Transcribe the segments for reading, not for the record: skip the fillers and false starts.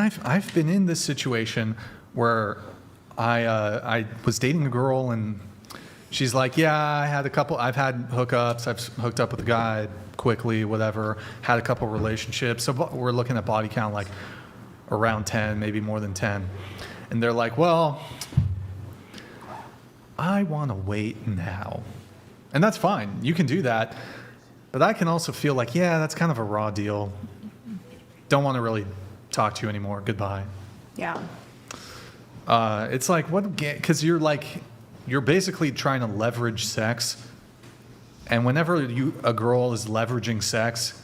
I've been in this situation where I was dating a girl and she's like, yeah, I've had hookups, I've hooked up with a guy quickly, whatever, had a couple relationships. So we're looking at body count like around 10, maybe more than 10. And they're like, well, I want to wait now. And that's fine. You can do that. But I can also feel like, yeah, that's kind of a raw deal. Don't want to really talk to you anymore. Goodbye. Yeah. It's like, because you're basically trying to leverage sex. And whenever a girl is leveraging sex,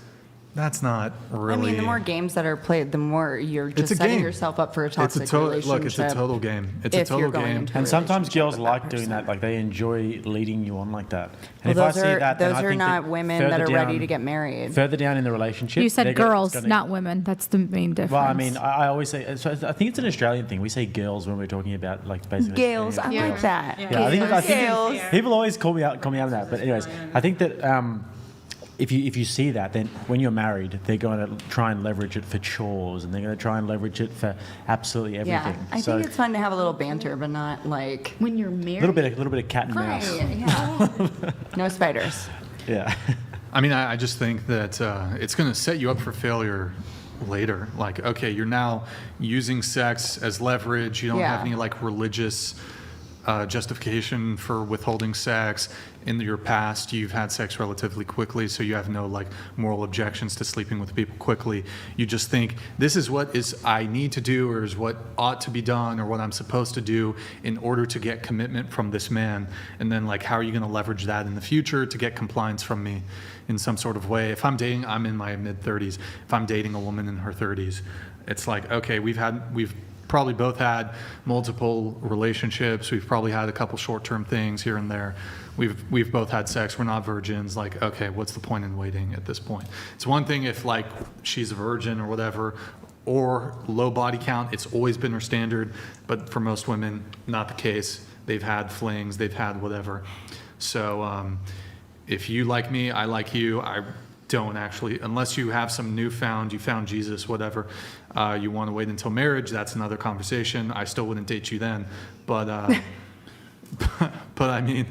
that's not really... I mean, the more games that are played, the more you're just setting yourself up for a toxic relationship. Look, it's a total game. It's a total game. And sometimes girls like doing that. Like, they enjoy leading you on like that. And well, if I see that, then I think those are not women that are ready to get married. Further down in the relationship... You said girls, not women. That's the main difference. Well, I mean, I always say... So I think it's an Australian thing. We say girls when we're talking about, like, basically... Girls. I like that. Yeah, I think people always call me out on that. But anyways, I think that... If you see that, then when you're married, they're going to try and leverage it for chores, and they're going to try and leverage it for absolutely everything. Yeah, I think it's fun to have a little banter, but not like when you're married. A little bit of cat and mouse. Yeah. No spiders. Yeah. I mean, I just think that it's going to set you up for failure later. Like, okay, you're now using sex as leverage. You don't have any like religious justification for withholding sex. In your past, you've had sex relatively quickly, so you have no like moral objections to sleeping with people quickly. You just think this is what I need to do, or is what ought to be done, or what I'm supposed to do in order to get commitment from this man. And then like, how are you going to leverage that in the future to get compliance from me in some sort of way? If I'm in my mid-30s. If I'm dating a woman in her 30s, it's like, okay, we've probably both had multiple relationships. We've probably had a couple short-term things here and there. We've both had sex. We're not virgins. Like, okay, what's the point in waiting at this point? It's one thing if like she's a virgin or whatever, or low body count. It's always been her standard. But for most women, not the case. They've had flings. They've had whatever. So if you like me, I like you. I don't actually, unless you have some you found Jesus, whatever, you want to wait until marriage, that's another conversation. I still wouldn't date you then, but but I mean,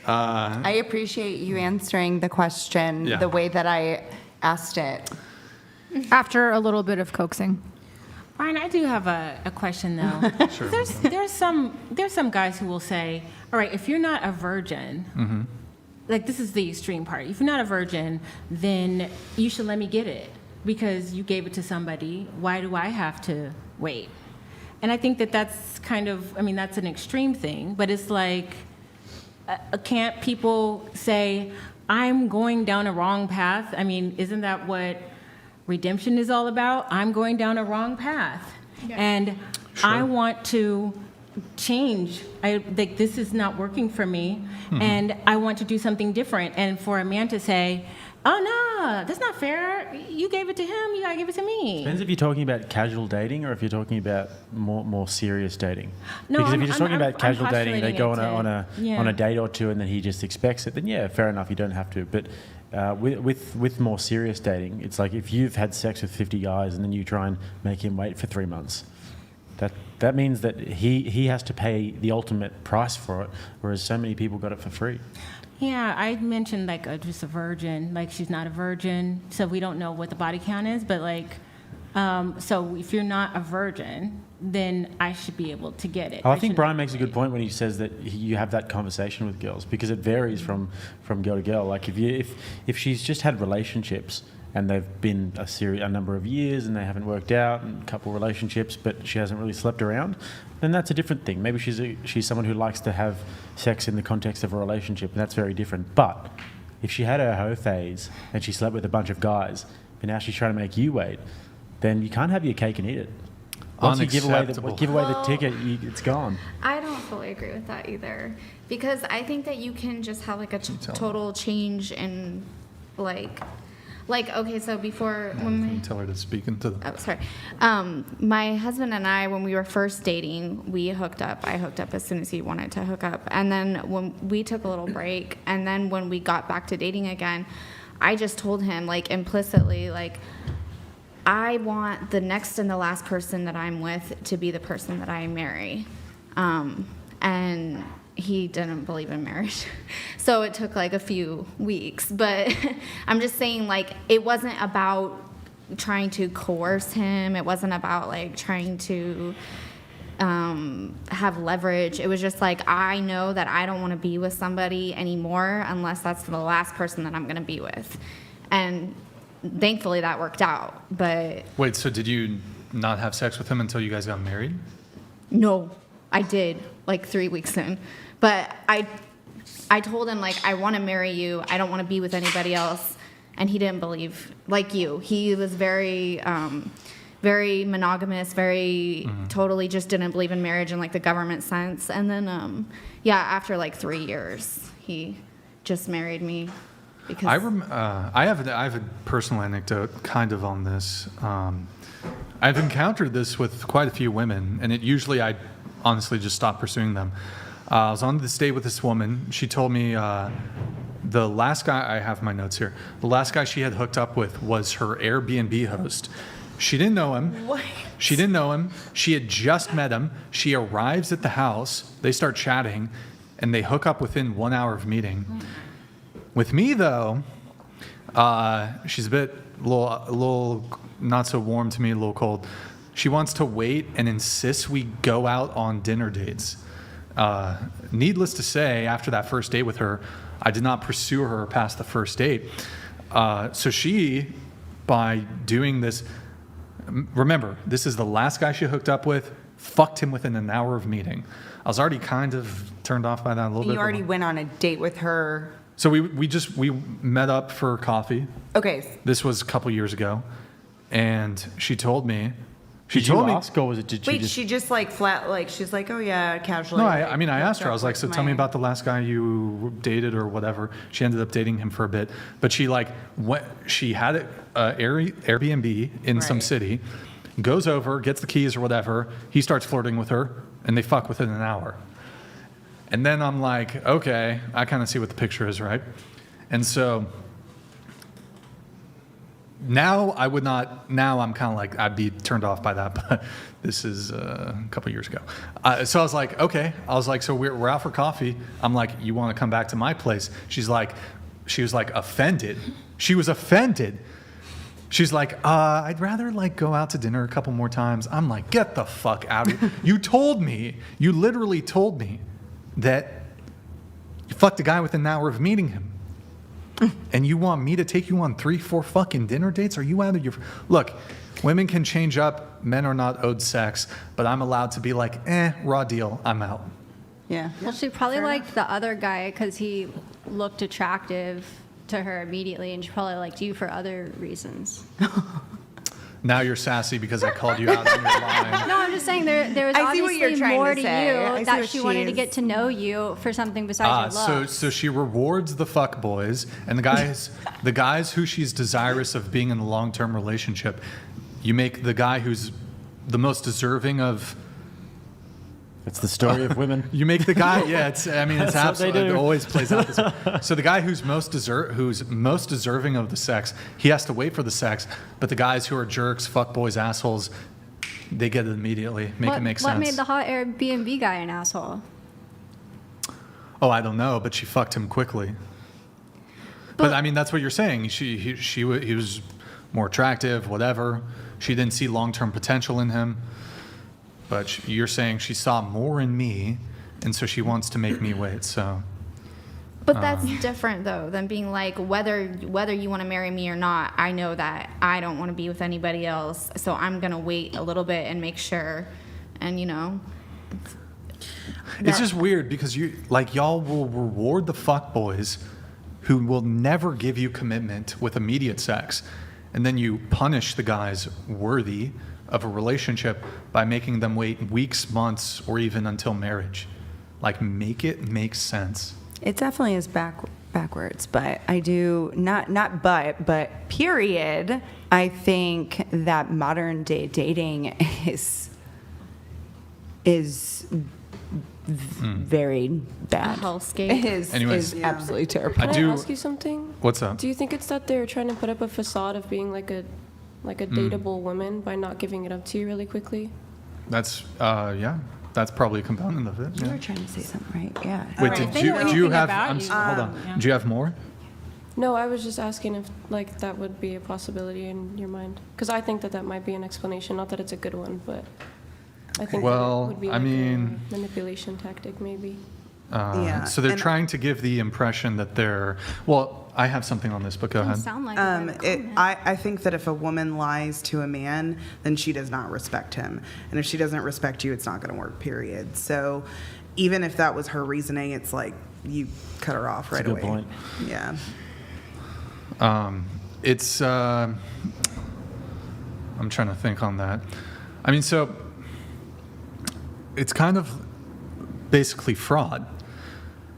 I appreciate you answering the question the way that I asked it. After a little bit of coaxing. Brian, I do have a question though. Sure. There's some guys who will say, all right, if you're not a virgin, mm-hmm. like this is the extreme part. If you're not a virgin, then you should let me get it because you gave it to somebody. Why do I have to wait? And I think that's kind of, I mean, that's an extreme thing, but it's like, can't people say, I'm going down a wrong path? I mean, isn't that what redemption is all about? I'm going down a wrong path. Yeah. And I want to change. Like, this is not working for me, and I want to do something different. And for a man to say, oh, no, that's not fair. You gave it to him. You got to give it to me. Depends if you're talking about casual dating or if you're talking about more serious dating. No, because if you're just talking about casual dating, they go on a date or two and then he just expects it, then yeah, fair enough, you don't have to. But with more serious dating, it's like if you've had sex with 50 guys and then you try and make him wait for 3 months, that means that he has to pay the ultimate price for it, whereas so many people got it for free. Yeah, I mentioned like just a virgin, like she's not a virgin, so we don't know what the body count is, but like, so if you're not a virgin, then I should be able to get it. I think Brian makes a good point when he says that you have that conversation with girls, because it varies from girl to girl. Like if she's just had relationships and they've been a number of years and they haven't worked out, and a couple relationships, but she hasn't really slept around, then that's a different thing. Maybe she's someone who likes to have sex in the context of a relationship, and that's very different. But if she had her hoe phase and she slept with a bunch of guys, but now she's trying to make you wait, then you can't have your cake and eat it. Once you give away the ticket, it's gone. I don't fully agree with that either, because I think that you can just have like a total change in like, okay, so before... Tell her to speak into the... Oh, sorry. My husband and I, when we were first dating, we hooked up. I hooked up as soon as he wanted to hook up. And then when we took a little break, and then when we got back to dating again, I just told him, like, implicitly, like, I want the next and the last person that I'm with to be the person that I marry. And he didn't believe in marriage. So it took like a few weeks. But I'm just saying, like, it wasn't about trying to coerce him. It wasn't about like trying to have leverage. It was just like, I know that I don't want to be with somebody anymore unless that's the last person that I'm going to be with. And thankfully that worked out. But wait, so did you not have sex with him until you guys got married? No, I did, like 3 weeks in. But I told him, like, I want to marry you. I don't want to be with anybody else. And he didn't believe, like you. He was very, very monogamous, very totally just didn't believe in marriage in, like, the government sense. And then, after, like, 3 years, he just married me. Because I have a personal anecdote kind of on this. I've encountered this with quite a few women, and I honestly just stopped pursuing them. I was on this date with this woman. She told me the last guy, I have my notes here, the last guy she had hooked up with was her Airbnb host. She didn't know him. What? She didn't know him. She had just met him. She arrives at the house. They start chatting, and they hook up within 1 hour of meeting. With me, though, she's a little not so warm to me, a little cold. She wants to wait and insists we go out on dinner dates. Needless to say, after that first date with her, I did not pursue her past the first date. So she, by doing this, remember, this is the last guy she hooked up with, fucked him within an hour of meeting. I was already kind of turned off by that a little bit. You already went on a date with her. So we met up for coffee. Okay. This was a couple years ago, and she told me. Did you ask, or was it? She just like flat, like she's like, oh yeah, casually. No, like, I asked her. I was like, so tell me about the last guy you dated or whatever. She ended up dating him for a bit, but she had an Airbnb in some city, goes over, gets the keys or whatever. He starts flirting with her, and they fuck within an hour. And then I'm like, okay, I kind of see what the picture is, right? And so now I'm kind of like, I'd be turned off by that, but this is a couple years ago. So I was like, okay. I was like, so we're out for coffee. I'm like, you want to come back to my place? She was like offended. She was offended. She's like, I'd rather like go out to dinner a couple more times. I'm like, get the fuck out of here. You literally told me that you fucked a guy within an hour of meeting him. And you want me to take you on 3-4 fucking dinner dates? Are you out of your... Look, women can change up. Men are not owed sex. But I'm allowed to be like, raw deal. I'm out. Yeah. Well, she probably liked the other guy because he looked attractive to her immediately, and she probably liked you for other reasons. Now you're sassy because I called you out on your line. No, I'm just saying there was I see what you're obviously trying more to to say. you that she wanted to get to know you for something besides your looks. So she rewards the fuck boys and the guys who she's desirous of being in a long-term relationship. You make the guy who's the most deserving of... It's the story of women. You make the guy, it's absolutely, it always plays out this way. So the guy who's most deserving of the sex, he has to wait for the sex. But the guys who are jerks, fuckboys, assholes, they get it immediately. It makes sense. What made the hot Airbnb guy an asshole? Oh, I don't know, but she fucked him quickly. But I mean, that's what you're saying. He was more attractive, whatever. She didn't see long-term potential in him. But you're saying she saw more in me, and so she wants to make me wait. So, but that's different though than being like, whether you want to marry me or not. I know that I don't want to be with anybody else, so I'm gonna wait a little bit and make sure. And it's just weird because y'all will reward the fuckboys who will never give you commitment with immediate sex, and then you punish the guys worthy of a relationship by making them wait weeks, months, or even until marriage. Like, make it make sense. It definitely is backwards, but I do but period. I think that modern day dating is very bad. A hellscape. Is absolutely terrible. Can I ask you something? What's up? Do you think it's that they're trying to put up a facade of being like a like a dateable woman by not giving it up to you really quickly. That's that's probably a component of it. You Yeah. were trying to say something, right? Yeah. Wait, Right. did They you, know do you anything have? about you. Hold on. Yeah. Do you have more? No, I was just asking if like that would be a possibility in your mind, because I think that that might be an explanation. Not that it's a good one, but I think Well, that it would be I like mean- a manipulation tactic, maybe. Yeah, So they're and- trying to give the impression that they're. Well, I have something on this, but go Doesn't ahead. sound like a bad comment. I think that if a woman lies to a man, then she does not respect him. And if she doesn't respect you, it's not going to work, period. So even if that was her reasoning, it's like you cut her off right That's a away. good point. Yeah. It's. I'm trying to think on that. I mean, so it's kind of basically fraud.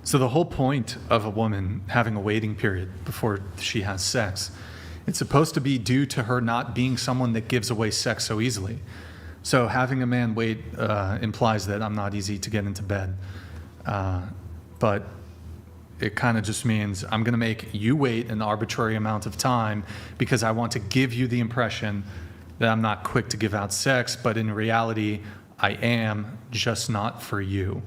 So the whole point of a woman having a waiting period before she has sex, it's supposed to be due to her not being someone that gives away sex so easily. So having a man wait implies that I'm not easy to get into bed. But it kind of just means I'm going to make you wait an arbitrary amount of time because I want to give you the impression that I'm not quick to give out sex, but in reality, I am, just not for you.